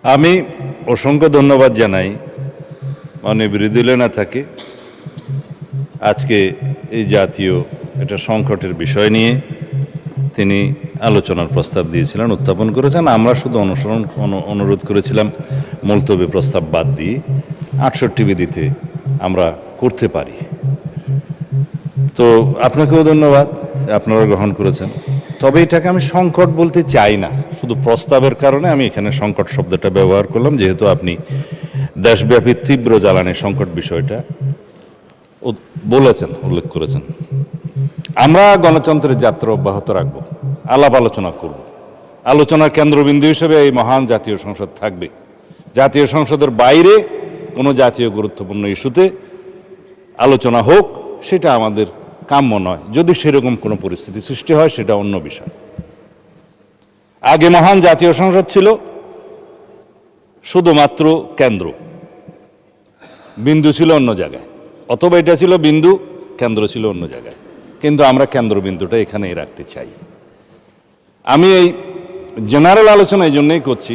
আমি অসংখ্য ধন্যবাদ জানাই মাননীয় বিরোধী দলীয় নেতাকে আজকে এই জাতীয় একটা সংকটের বিষয় নিয়ে তিনি আলোচনার প্রস্তাব দিয়েছিলেন, উত্থাপন করেছেন। আমরা শুধু অনুরোধ করেছিলাম মুলতবি প্রস্তাব বাদ দিয়ে 68 বিধিতে আমরা করতে পারি। তো আপনাকেও ধন্যবাদ, আপনারা গ্রহণ করেছেন। তবে এটাকে আমি সংকট বলতে চাই না, শুধু প্রস্তাবের কারণে আমি এখানে সংকট শব্দটা ব্যবহার করলাম, যেহেতু আপনি দেশব্যাপী তীব্র জ্বালানি সংকট বিষয়টা বলেছেন, উল্লেখ করেছেন। আমরা গণতন্ত্রের যাত্রা অব্যাহত রাখব, আলাপ আলোচনা করব। আলোচনার কেন্দ্রবিন্দু হিসেবে এই মহান জাতীয় সংসদ থাকবে। জাতীয় সংসদের বাইরে কোনো জাতীয় গুরুত্বপূর্ণ ইস্যুতে আলোচনা হোক, সেটা আমাদের কাম্য নয়। যদি সেরকম কোনো পরিস্থিতি সৃষ্টি হয় সেটা অন্য বিষয়। আগে মহান জাতীয় সংসদ ছিল শুধুমাত্র কেন্দ্র, বিন্দু ছিল অন্য জায়গায়, অথবা এটা ছিল বিন্দু, কেন্দ্র ছিল অন্য জায়গায়। কিন্তু আমরা কেন্দ্রবিন্দুটা এখানেই রাখতে চাই। আমি এই জেনারেল আলোচনা এই জন্যই করছি,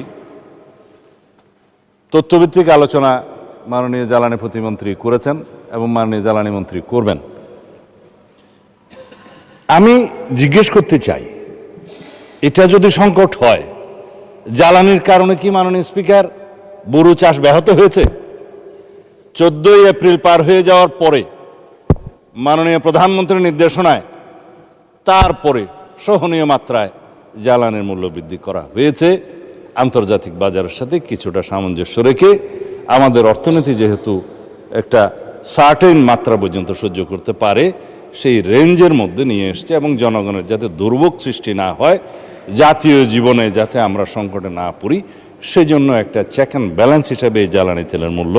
তথ্যভিত্তিক আলোচনা মাননীয় জ্বালানি প্রতিমন্ত্রী করেছেন এবং মাননীয় জ্বালানি মন্ত্রী করবেন। আমি জিজ্ঞেস করতে চাই, এটা যদি সংকট হয়, জ্বালানির কারণে কি মাননীয় স্পিকার বোরো চাষ ব্যাহত হয়েছে? 14 এপ্রিল পার হয়ে যাওয়ার পরে মাননীয় প্রধানমন্ত্রীর নির্দেশনায় তারপরে সহনীয় মাত্রায় জ্বালানির মূল্য বৃদ্ধি করা হয়েছে, আন্তর্জাতিক বাজারের সাথে কিছুটা সামঞ্জস্য রেখে। আমাদের অর্থনীতি যেহেতু একটা সার্টেন মাত্রা পর্যন্ত সহ্য করতে পারে, সেই রেঞ্জের মধ্যে নিয়ে এসছে, এবং জনগণের যাতে দুর্ভোগ সৃষ্টি না হয়, জাতীয় জীবনে যাতে আমরা সংকটে না পড়ি, সেজন্য একটা চেক অ্যান্ড ব্যালেন্স হিসাবে এই জ্বালানি তেলের মূল্য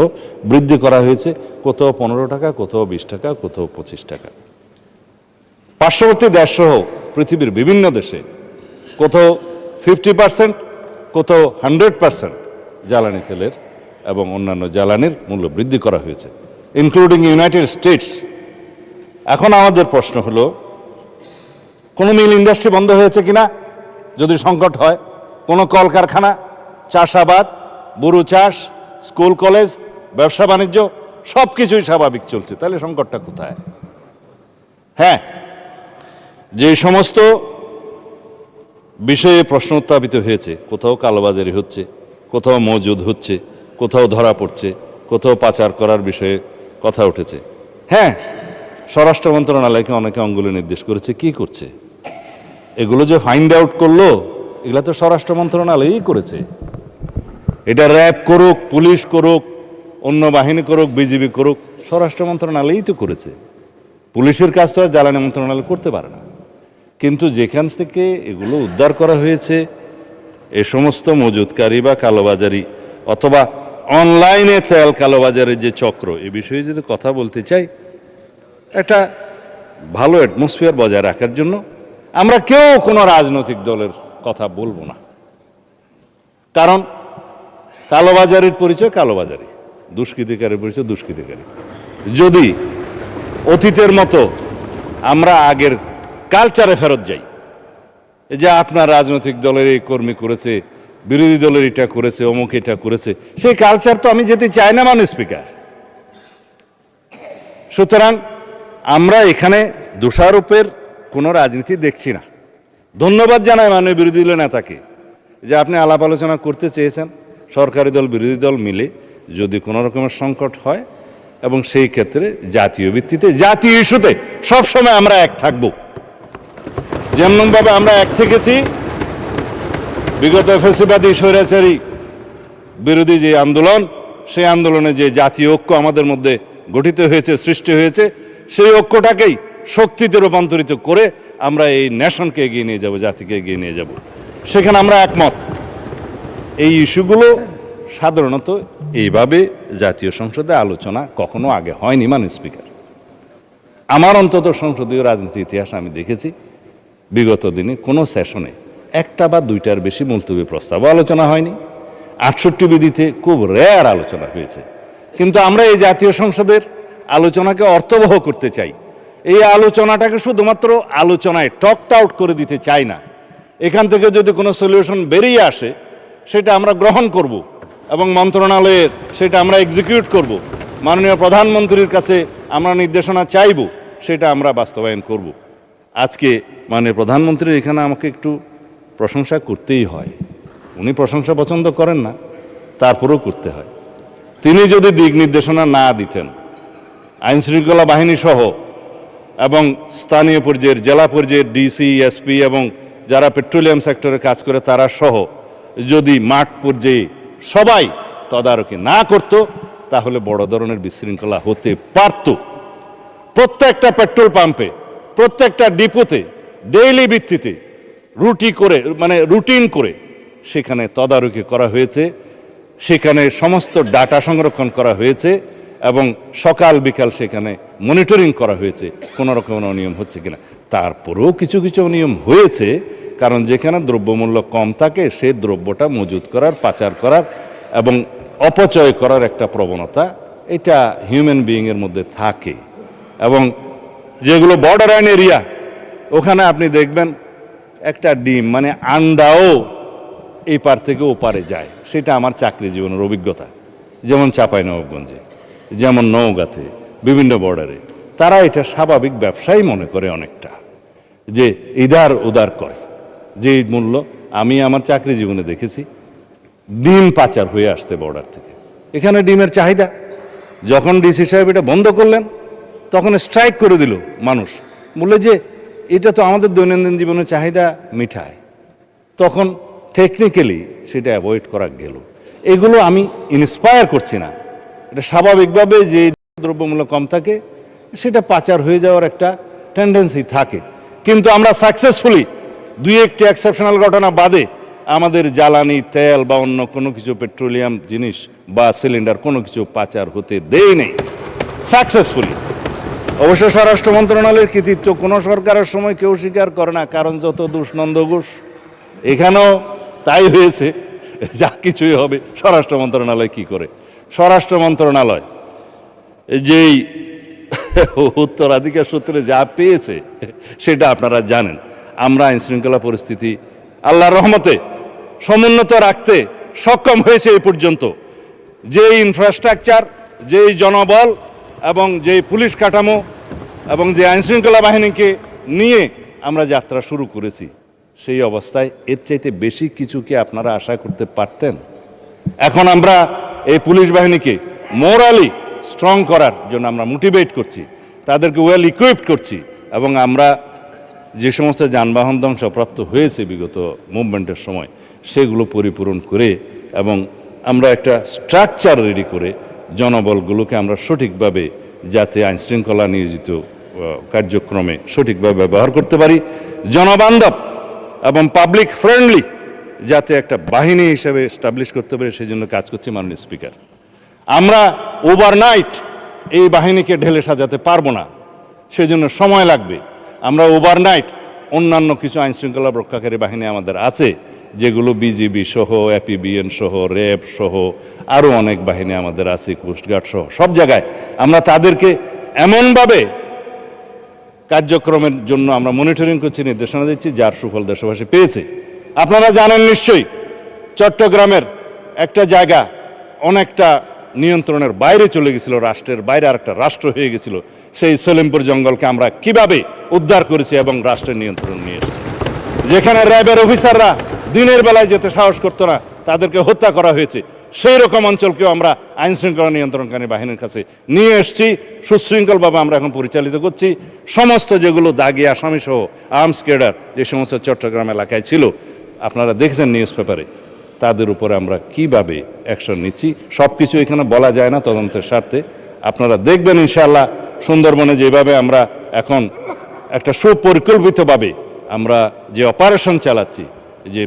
বৃদ্ধি করা হয়েছে। কোথাও 15 টাকা, কোথাও 20 টাকা, কোথাও 25 টাকা। পার্শ্ববর্তী দেশসহ পৃথিবীর বিভিন্ন দেশে কোথাও 50%, কোথাও 100% জ্বালানি তেলের এবং অন্যান্য জ্বালানির মূল্য বৃদ্ধি করা হয়েছে, ইনক্লুডিং ইউনাইটেড স্টেটস। এখন আমাদের প্রশ্ন হলো, কোনো মিল ইন্ডাস্ট্রি বন্ধ হয়েছে কিনা যদি সংকট হয়? কোনো কলকারখানা, চাষাবাদ, বোরো চাষ, স্কুল কলেজ, ব্যবসা বাণিজ্য সব কিছুই স্বাভাবিক চলছে, তাহলে সংকটটা কোথায়? হ্যাঁ, যে সমস্ত বিষয়ে প্রশ্ন উত্থাপিত হয়েছে, কোথাও কালোবাজারি হচ্ছে, কোথাও মজুদ হচ্ছে, কোথাও ধরা পড়ছে, কোথাও পাচার করার বিষয়ে কথা উঠেছে। হ্যাঁ, স্বরাষ্ট্র মন্ত্রণালয়কে অনেকে অঙ্গুলি নির্দেশ করেছে, কি করছে? এগুলো যে ফাইন্ড আউট করলো, এগুলো তো স্বরাষ্ট্র মন্ত্রণালয়ই করেছে। এটা র্যাব করুক, পুলিশ করুক, অন্য বাহিনী করুক, বিজিবি করুক, স্বরাষ্ট্র মন্ত্রণালয়ই তো করেছে। পুলিশের কাজ তো আর জ্বালানি মন্ত্রণালয় করতে পারে না। কিন্তু যেখান থেকে এগুলো উদ্ধার করা হয়েছে, এ সমস্ত মজুদকারী বা কালোবাজারি অথবা অনলাইনে তেল কালোবাজারের যে চক্র, এ বিষয়ে যদি কথা বলতে চাই, একটা ভালো অ্যাটমসফিয়ার বজায় রাখার জন্য আমরা কেউ কোনো রাজনৈতিক দলের কথা বলবো না। কারণ কালোবাজারির পরিচয় কালোবাজারি, দুষ্কৃতিকারীর পরিচয় দুষ্কৃতিকারী। যদি অতীতের মতো আমরা আগের কালচারে ফেরত যাই, যে আপনার রাজনৈতিক দলের এই কর্মী করেছে, বিরোধী দলের এটা করেছে, অমুক এটা করেছে, সেই কালচার তো আমি যেতে চাই না মাননীয় স্পিকার। সুতরাং আমরা এখানে দোষারোপের কোনো রাজনীতি দেখছি না। ধন্যবাদ জানাই মাননীয় বিরোধী দলীয় নেতাকে যে আপনি আলাপ আলোচনা করতে চেয়েছেন, সরকারি দল বিরোধী দল মিলে যদি কোনো রকমের সংকট হয়, এবং সেই ক্ষেত্রে জাতীয় ভিত্তিতে, জাতীয় ইস্যুতে সবসময় আমরা এক থাকব। যেমনভাবে আমরা এক থেকেছি বিগত ফ্যাসিবাদী স্বৈরাচারী বিরোধী যে আন্দোলন, সেই আন্দোলনে যে জাতীয় ঐক্য আমাদের মধ্যে গঠিত হয়েছে, সৃষ্টি হয়েছে, সেই ঐক্যটাকেই শক্তিতে রূপান্তরিত করে আমরা এই নেশনকে এগিয়ে নিয়ে যাব, জাতিকে এগিয়ে নিয়ে যাব। সেখানে আমরা একমত। এই ইস্যুগুলো সাধারণত এইভাবে জাতীয় সংসদে আলোচনা কখনো আগে হয়নি মাননীয় স্পিকার। আমার অন্তত সংসদীয় রাজনীতির ইতিহাস আমি দেখেছি, বিগত দিনে কোনো সেশনে একটা বা দুইটার বেশি মুলতবি প্রস্তাব আলোচনা হয়নি। 68 বিধিতে খুব রেয়ার আলোচনা হয়েছে। কিন্তু আমরা এই জাতীয় সংসদের আলোচনাকে অর্থবহ করতে চাই। এই আলোচনাটাকে শুধুমাত্র আলোচনায় টকড আউট করে দিতে চাই না। এখান থেকে যদি কোনো সলিউশন বেরিয়ে আসে, সেটা আমরা গ্রহণ করব। এবং মন্ত্রণালয়ের সেটা আমরা এক্সিকিউট করব। মাননীয় প্রধানমন্ত্রীর কাছে আমরা নির্দেশনা চাইব, সেটা আমরা বাস্তবায়ন করব। আজকে মাননীয় প্রধানমন্ত্রীর এখানে আমাকে একটু প্রশংসা করতেই হয়। উনি প্রশংসা পছন্দ করেন না, তারপরেও করতে হয়। তিনি যদি দিক নির্দেশনা না দিতেন, আইনশৃঙ্খলা বাহিনী সহ এবং স্থানীয় পর্যায়ের জেলা পর্যায়ের ডিসি, এসপি এবং যারা পেট্রোলিয়াম সেক্টরে কাজ করে তারা সহ যদি মাঠ পর্যায়ে সবাই তদারকি না করত, তাহলে বড় ধরনের বিশৃঙ্খলা হতে পারত। প্রত্যেকটা পেট্রোল পাম্পে, প্রত্যেকটা ডিপোতে ডেইলি ভিত্তিতে রুটিন করে সেখানে তদারকি করা হয়েছে, সেখানে সমস্ত ডাটা সংরক্ষণ করা হয়েছে এবং সকাল বিকাল সেখানে মনিটরিং করা হয়েছে কোনো রকম অনিয়ম হচ্ছে কিনা। তারপরেও কিছু কিছু অনিয়ম হয়েছে, কারণ যেখানে দ্রব্যমূল্য কম থাকে সেই দ্রব্যটা মজুত করার, পাচার করার এবং অপচয় করার একটা প্রবণতা এটা হিউম্যান বিইংয়ের মধ্যে থাকে। এবং যেগুলো বর্ডার এরিয়া, ওখানে আপনি দেখবেন একটা ডিম মানে আন্ডাও এই পার থেকে ও পারে যায়। সেটা আমার চাকরি জীবনের অভিজ্ঞতা। যেমন চাঁপাইনবাবগঞ্জে, যেমন নওগাঁতে, বিভিন্ন বর্ডারে তারা এটা স্বাভাবিক ব্যবসায়ী মনে করে অনেকটা, যে ইদার উদার করে যে মূল্য। আমি আমার চাকরি জীবনে দেখেছি ডিম পাচার হয়ে আসতে বর্ডার থেকে। এখানে ডিমের চাহিদা, যখন ডিসি সাহেব এটা বন্ধ করলেন তখন স্ট্রাইক করে দিল মানুষ, বললে যে এটা তো আমাদের দৈনন্দিন জীবনের চাহিদা মিঠায়। তখন টেকনিক্যালি সেটা অ্যাভয়েড করা গেল। এগুলো আমি ইন্সপায়ার করছি না, এটা স্বাভাবিকভাবে যে দ্রব্যমূল্য কম থাকে সেটা পাচার হয়ে যাওয়ার একটা টেন্ডেন্সি থাকে। কিন্তু আমরা সাকসেসফুলি দুই একটি এক্সেপশনাল ঘটনা বাদে আমাদের জ্বালানি তেল বা অন্য কোনো কিছু পেট্রোলিয়াম জিনিস বা সিলিন্ডার কোনো কিছু পাচার হতে দেই নেই সাকসেসফুলি। অবশ্য স্বরাষ্ট্র মন্ত্রণালয়ের কৃতিত্ব কোনো সরকারের সময় কেউ স্বীকার করে না, কারণ যত দোষ নন্দ ঘোষ। এখানেও তাই হয়েছে, যা কিছুই হবে স্বরাষ্ট্র মন্ত্রণালয় কি করে। স্বরাষ্ট্র মন্ত্রণালয় যেই উত্তরাধিকার সূত্রে যা পেয়েছে সেটা আপনারা জানেন। আমরা আইনশৃঙ্খলা পরিস্থিতি আল্লাহর রহমতে সমুন্নত রাখতে সক্ষম হয়েছে এই পর্যন্ত। যেই ইনফ্রাস্ট্রাকচার, যেই জনবল এবং যেই পুলিশ কাঠামো এবং যে আইনশৃঙ্খলা বাহিনীকে নিয়ে আমরা যাত্রা শুরু করেছি, সেই অবস্থায় এর চাইতে বেশি কিছু কি আপনারা আশা করতে পারতেন? এখন আমরা এই পুলিশ বাহিনীকে মোরালি স্ট্রং করার জন্য আমরা মোটিভেট করছি, তাদেরকে ওয়েল ইকুইপড করছি এবং আমরা যে সমস্ত যানবাহন ধ্বংসপ্রাপ্ত হয়েছে বিগত মুভমেন্টের সময় সেগুলো পরিপূরণ করে এবং আমরা একটা স্ট্রাকচার রেডি করে জনবলগুলোকে আমরা সঠিকভাবে যাতে আইনশৃঙ্খলা নিয়োজিত কার্যক্রমে সঠিকভাবে ব্যবহার করতে পারি, জনবান্ধব এবং পাবলিক ফ্রেন্ডলি যাতে একটা বাহিনী হিসেবে এস্টাবলিশ করতে পারি, সেই জন্য কাজ করছি মাননীয় স্পিকার। আমরা ওভারনাইট এই বাহিনীকে ঢেলে সাজাতে পারবো না, সেজন্য সময় লাগবে। আমরা ওভারনাইট অন্যান্য কিছু আইনশৃঙ্খলা রক্ষাকারী বাহিনী আমাদের আছে, যেগুলো বিজিবি সহ, এপিবিএন সহ, র্যাব সহ আরও অনেক বাহিনী আমাদের আছে, কোস্টগার্ড সহ সব জায়গায় আমরা তাদেরকে এমনভাবে কার্যক্রমের জন্য আমরা মনিটরিং করছি, নির্দেশনা দিচ্ছি, যার সুফল দেশবাসী পেয়েছে। আপনারা জানেন নিশ্চয়ই চট্টগ্রামের একটা জায়গা অনেকটা নিয়ন্ত্রণের বাইরে চলে গেছিল, রাষ্ট্রের বাইরে আরেকটা রাষ্ট্র হয়ে গেছিল। সেই সলিমপুর জঙ্গলকে আমরা কিভাবে উদ্ধার করেছি এবং রাষ্ট্রের নিয়ন্ত্রণ নিয়ে এসেছি। যেখানে র্যাবের অফিসাররা দিনের বেলায় যেতে সাহস করতো না, তাদেরকে হত্যা করা হয়েছে, সেই রকম অঞ্চলকেও আমরা আইনশৃঙ্খলা নিয়ন্ত্রণকারী বাহিনীর কাছে নিয়ে এসেছি। সুশৃঙ্খলভাবে আমরা এখন পরিচালিত করছি। সমস্ত যেগুলো দাগি আসামি সহ আর্মস ক্যাডার যে সমস্ত চট্টগ্রাম এলাকায় ছিল, আপনারা দেখছেন নিউজ পেপারে, তাদের উপরে আমরা কিভাবে অ্যাকশন নিচ্ছি সব কিছু এখানে বলা যায় না তদন্তের স্বার্থে। আপনারা দেখবেন ইনশাআল্লাহ সুন্দরবনে যেভাবে আমরা এখন একটা সুপরিকল্পিতভাবে আমরা যে অপারেশন চালাচ্ছি, যে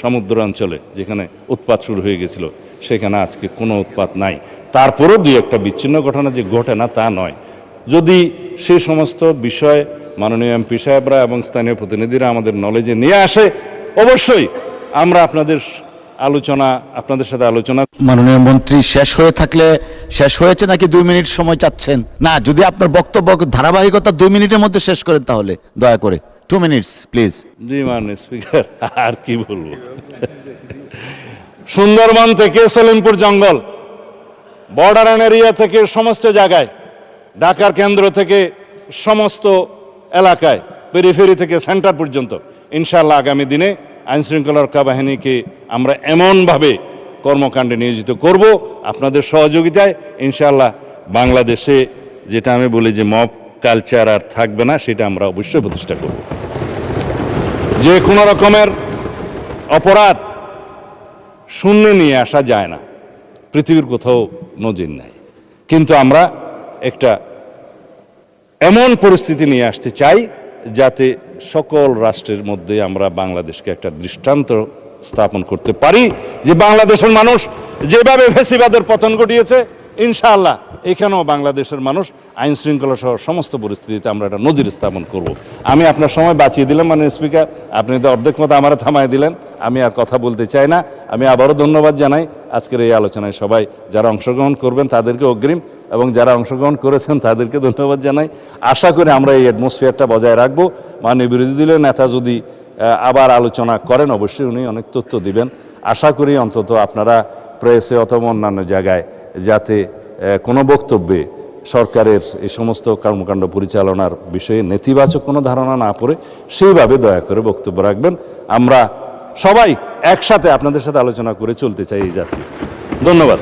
সমুদ্র অঞ্চলে যেখানে উৎপাত শুরু হয়ে গেছিল সেখানে আজকে কোনো উৎপাত নাই। তারপরেও দুই একটা বিচ্ছিন্ন ঘটনা যে ঘটে না তা নয়। যদি সেই সমস্ত বিষয় মাননীয় এমপি সাহেবরা এবং স্থানীয় প্রতিনিধিরা আমাদের নলেজে নিয়ে আসে, অবশ্যই আমরা আপনাদের সাথে আলোচনা। মাননীয় মন্ত্রী, শেষ হয়ে থাকলে শেষ হয়েছে নাকি 2 মিনিট সময় চাচ্ছেন? না, যদি আপনার বক্তব্য ধারাবাহিকতা 2 মিনিটের মধ্যে শেষ করেন তাহলে দয়া করে 2 মিনিটস প্লিজ। জি মাননীয় স্পিকার, আর কি বলবো। সুন্দরবন থেকে সলিমপুর জঙ্গল, বর্ডার এরিয়া থেকে সমস্ত জায়গায়, ঢাকার কেন্দ্র থেকে সমস্ত এলাকায়, পেরিফেরি থেকে সেন্টার পর্যন্ত ইনশাআল্লাহ আগামী দিনে আইনশৃঙ্খলা রক্ষা বাহিনীকে আমরা এমনভাবে কর্মকাণ্ডে নিয়োজিত করব আপনাদের সহযোগিতায়। ইনশাআল্লাহ বাংলাদেশে যেটা আমি বলি যে মব কালচার আর থাকবে না, সেটা আমরা অবশ্যই প্রতিষ্ঠা করব। যে কোনো রকমের অপরাধ শূন্যে নিয়ে আসা যায় না, পৃথিবীর কোথাও নজির নাই, কিন্তু আমরা একটা এমন পরিস্থিতি নিয়ে আসতে চাই যাতে সকল রাষ্ট্রের মধ্যে আমরা বাংলাদেশকে একটা দৃষ্টান্ত স্থাপন করতে পারি যে বাংলাদেশের মানুষ যেভাবে ফ্যাসিবাদের পতন ঘটিয়েছে, ইনশাআল্লাহ এখানেও বাংলাদেশের মানুষ আইন শৃঙ্খলা সহ সমস্ত পরিস্থিতিতে আমরা একটা নজির স্থাপন করব। আমি আপনার সময় বাঁচিয়ে দিলাম মাননীয় স্পিকার, আপনি তো অর্ধেক মতো আমার থামায় দিলেন, আমি আর কথা বলতে চাই না। আমি আবারও ধন্যবাদ জানাই আজকের এই আলোচনায় সবাই যারা অংশগ্রহণ করবেন তাদেরকে অগ্রিম, এবং যারা অংশগ্রহণ করেছেন তাদেরকে ধন্যবাদ জানাই। আশা করি আমরা এই অ্যাটমসফিয়ারটা বজায় রাখবো। মাননীয় বিরোধী দলীয় নেতা যদি আবার আলোচনা করেন, অবশ্যই উনি অনেক তথ্য দিবেন। আশা করি অন্তত আপনারা প্রেসে অথবা অন্যান্য জায়গায় যাতে কোনো বক্তব্যে সরকারের এই সমস্ত কর্মকাণ্ড পরিচালনার বিষয়ে নেতিবাচক কোনো ধারণা না পড়ে সেইভাবে দয়া করে বক্তব্য রাখবেন। আমরা সবাই একসাথে আপনাদের সাথে আলোচনা করে চলতে চাই এই জাতীয়। ধন্যবাদ।